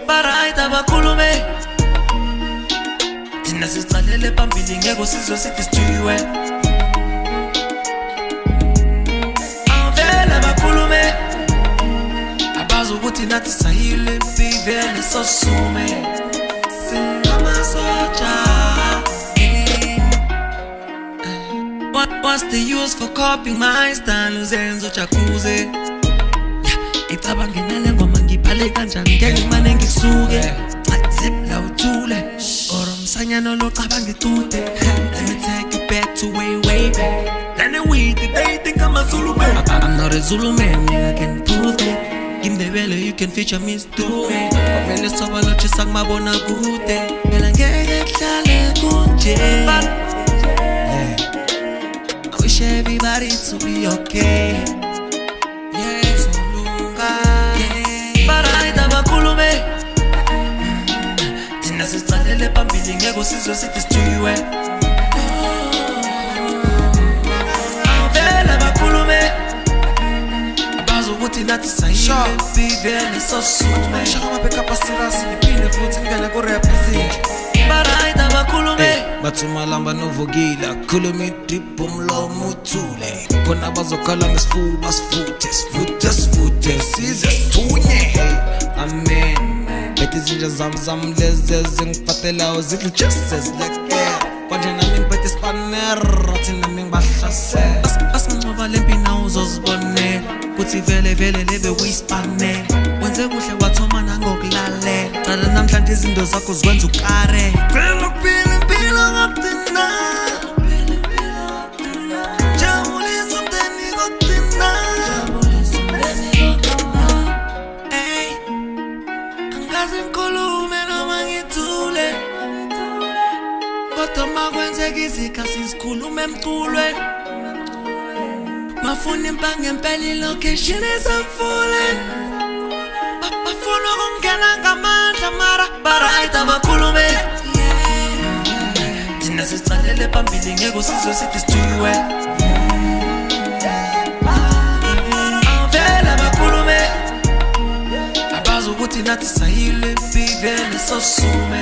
Baraita bakhulume thina sicalele phambili ngeke sizwe sithi sithiywe avela bakhulume abazi ukuthi nathi sayile bivele sosume singamasoja. What's the use for copying my style uzenza ujakuze icabanga nale ngoma ngibhale kanjani ngeke ngimane ngikusuke zip la uthule or umsanyano lo cabanga icute. Let me take you back to way back then we they think I'm a Zulu man. I'm not a Zulu man, I can prove it. Gimbebele you can feature me do it kwamele soba lochi sangmabona kude mina ngeke hlale kunje. I wish everybody to be okay. Yes, baraita bakhulume thina sicalele phambili ngeke sizwe sithi sithiywe avela bakhulume abazi ukuthi nathi sayile bivele sosume shaka mabeka pasirasi nipine futhi ngene ku represent. Baraita bakhulume bathumalamba novukila khuluma deep umlomo uthule khona bazokhala ngesifuba sivuthe size sithunye. Amen bethi izinja zam lezi zingiphathelayo zidlu just as like that konje nami ngiphethe ispanner thina ngibahlasela asingcoba lempina uzozibone kuthi vele lebe uyispane wenze kuhle wathoma nangokulalela qala namhlanje izinto zakho zikwenza ukare phela kuphila impilo ngaptina jabulisa umndeni kokutina hey angazi ngikhulume noma ngithule kodwa makwenzeka izikhathi sikhulume emculweni mafuna impange impela ilocation esamfule bafuna ukungena ngamandla mara baraita bakhulume thina sicalele phambili ngeke sizwe sithi sithiywe avela bakhulume abazi ukuthi nathi sayile bivele sosume.